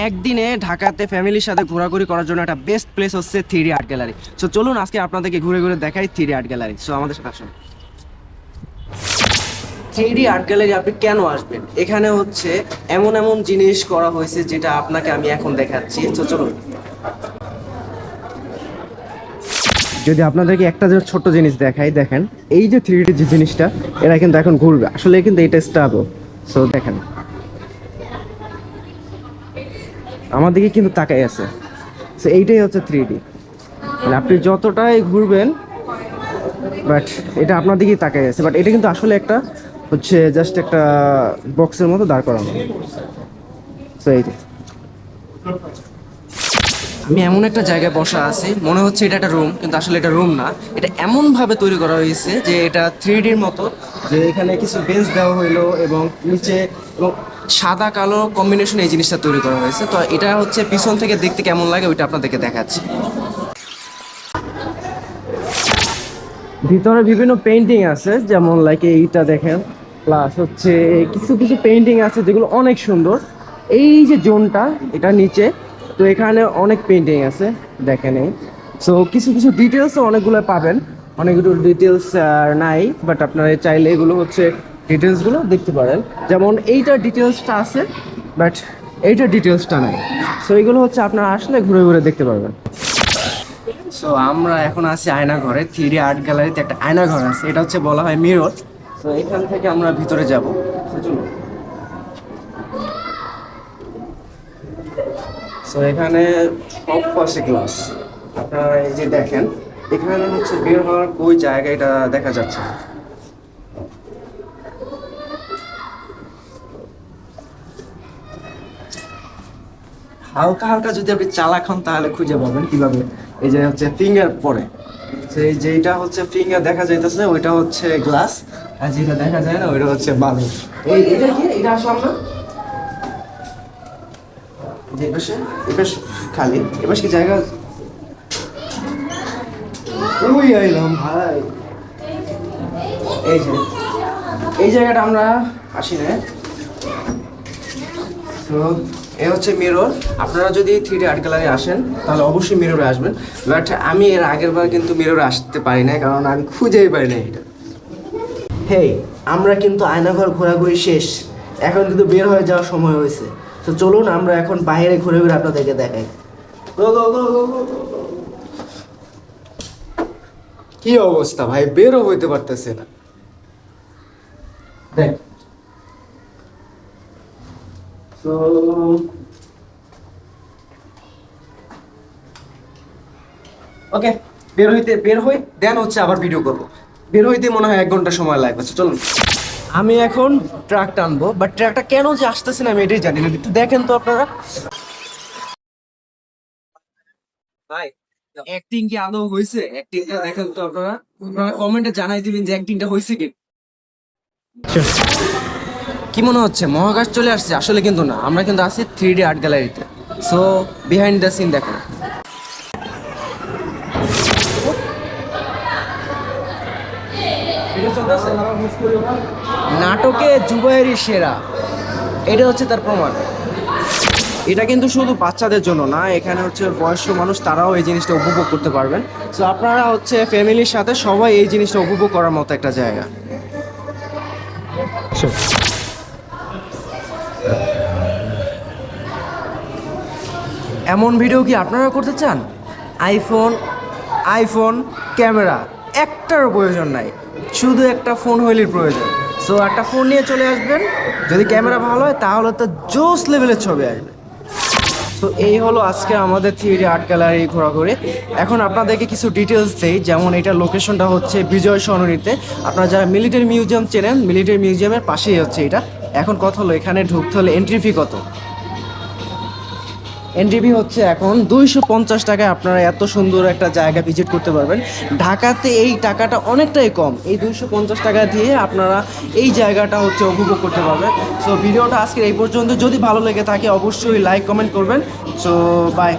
একদিনে ঢাকাতে ফ্যামিলির সাথে ঘোরাঘুরি করার জন্য একটা বেস্ট প্লেস হচ্ছে 3D আর্ট গ্যালারি। সো চলুন আজকে আপনাদেরকে ঘুরে ঘুরে দেখাই 3D আর্ট গ্যালারি। সো আমাদের সাথে আসুন। 3D আর্ট গ্যালারি আপনি কেন আসবেন? এখানে হচ্ছে এমন এমন জিনিস করা হয়েছে যেটা আপনাকে আমি এখন দেখাচ্ছি। তো চলুন, যদি আপনাদেরকে একটা যে ছোট্ট জিনিস দেখাই, দেখেন এই যে 3D যে জিনিসটা, এরা কিন্তু এখন ঘুরবে, আসলে কিন্তু এটা স্টাবল। সো দেখেন আমার দিকে কিন্তু তাকাই আছে। সো এইটাই হচ্ছে 3D, মানে আপনি যতটাই ঘুরবেন বাট এটা আপনার দিকেই তাকাই আছে, বাট এটা কিন্তু আসলে একটা হচ্ছে জাস্ট একটা বক্সের মতো দাঁড় করানো। সো এই যে আমি এমন একটা জায়গায় বসা আছি, মনে হচ্ছে এটা একটা রুম, কিন্তু আসলে এটা রুম না। এটা এমনভাবে তৈরি করা হয়েছে যে এটা 3Dর মতো, যে এখানে কিছু বেঞ্চ দেওয়া হইলো এবং নিচে এবং সাদা কালো কম্বিনেশন এই জিনিসটা তৈরি করা হয়েছে। তো এটা হচ্ছে পিছন থেকে দেখতে কেমন লাগে ওইটা আপনাদেরকে দেখাচ্ছি। ভিতরে বিভিন্ন পেইন্টিং আছে, যেমন লাইক এইটা দেখেন, প্লাস হচ্ছে কিছু কিছু পেইন্টিং আছে যেগুলো অনেক সুন্দর। এই যে জোনটা, এটা নিচে, তো এখানে অনেক পেইন্টিং আছে দেখেন এই। সো কিছু কিছু ডিটেলসও অনেকগুলো পাবেন, অনেকগুলো ডিটেলস নাই, বাট আপনারা চাইলে এগুলো হচ্ছে ডিটেলসগুলো দেখতে পারেন। যেমন এইটার ডিটেলসটা আছে, বাট এইটার ডিটেলসটা নাই। সো এইগুলো হচ্ছে আপনারা আসলে ঘুরে ঘুরে দেখতে পারবেন। সো আমরা এখন আছি আয়না ঘরে। 3D আর্ট গ্যালারিতে একটা আয়না ঘর আছে, এটা হচ্ছে বলা হয় মিরর। তো এখান থেকে আমরা ভিতরে যাব। সো এখানে সব পাশে গ্লাস, আপনারা এই যে দেখেন, এখানে হচ্ছে বের হওয়ার ওই জায়গা এটা দেখা যাচ্ছে। হালকা হালকা যদি আপনি চালাক হন তাহলে খুঁজে পাবেন কিভাবে। এই যে হচ্ছে ফিঙ্গার পরে, সেই যেটা হচ্ছে ফিঙ্গার দেখা যাইতেছে ওইটা হচ্ছে গ্লাস, আর যেটা দেখা যায় না ওইটা হচ্ছে বালু। এটা কি, এটা আসলাম না যে পাশে, এপাশ খালি, এপাশ কি জায়গা? ওই আইলাম ভাই, এই যে এই জায়গাটা আমরা আসি না। তো এ হচ্ছে মিরর। আপনারা যদি 3D আর্ট গ্যালারি আসেন তাহলে অবশ্যই মিররে আসবেন, বাট আমি এর আগের বার কিন্তু মিররে আসতে পারি না, কারণ আমি খুঁজেই পাই না এটা। হেই, আমরা কিন্তু আয়নাঘর ঘোরাঘুরি শেষ, এখন কিন্তু বের হয়ে যাওয়ার সময় হয়েছে। তো চলুন আমরা এখন বাইরে ঘুরে ঘুরে আপনাদেরকে দেখাই। গো গো গো গো গো গো। কি অবস্থা ভাই, বেরও হইতে পারতেছে না। দেখ, তো ওকে, বের হই দেন হচ্ছে আবার ভিডিও করব। বের হইতে মনে হয় 1 ঘন্টা সময় লাগবে। চলুন, আমি এখন ট্রাক টানবো, বাট ট্রাকটা কেন যে আসতেছে না আমি এটাই জানি না। একটু দেখেন তো আপনারা। ভাই, অ্যাক্টিং কি আদৌ হয়েছে? অ্যাক্টিংটা দেখেন তো আপনারা, আপনারা কমেন্টে জানাই দিবেন যে অ্যাক্টিংটা হয়েছে কি। কি মনে হচ্ছে মহাকাশ চলে আসছে? আসলে কিন্তু না, আমরা কিন্তু আছি 3D আর্ট গ্যালারিতে। সো বিহাইন্ড দ্য সিন দেখো। নাটকে জুবাইরি সেরা, এটা হচ্ছে তার প্রমাণ। এটা কিন্তু শুধু বাচ্চাদের জন্য না, এখানে হচ্ছে বয়স্ক মানুষ, তারাও এই জিনিসটা উপভোগ করতে পারবেন। সো আপনারা হচ্ছে ফ্যামিলির সাথে সবাই এই জিনিসটা উপভোগ করার মতো একটা জায়গা। এমন ভিডিও কি আপনারা করতে চান? আইফোন ক্যামেরা একটারও প্রয়োজন নাই, শুধু একটা ফোন হইলেই প্রয়োজন। সো একটা ফোন নিয়ে চলে আসবেন, যদি ক্যামেরা ভালো হয় তাহলে তো জোস লেভেলের ছবি আসবে। তো এই হলো আজকে আমাদের 3D আর্ট গ্যালারি ঘোরাঘুরি। এখন আপনাদেরকে কিছু ডিটেলস দেই, যেমন এটা লোকেশনটা হচ্ছে বিজয় সরণিতে। আপনারা যারা মিলিটারি মিউজিয়াম চেনেন, মিলিটারি মিউজিয়ামের পাশেই হচ্ছে এটা। এখন কথা হলো এখানে ঢুকতে হলে এন্ট্রি ফি কত? এন্ট্রি হচ্ছে এখন 250 টাকায় আপনারা এত সুন্দর একটা জায়গা ভিজিট করতে পারবেন। ঢাকাতে এই টাকাটা অনেকটাই কম, এই 250 টাকা দিয়ে আপনারা এই জায়গাটা হচ্ছে উপভোগ করতে পারবেন। সো ভিডিওটা আজকে এই পর্যন্ত, যদি ভালো লেগে থাকে অবশ্যই লাইক কমেন্ট করবেন। So by.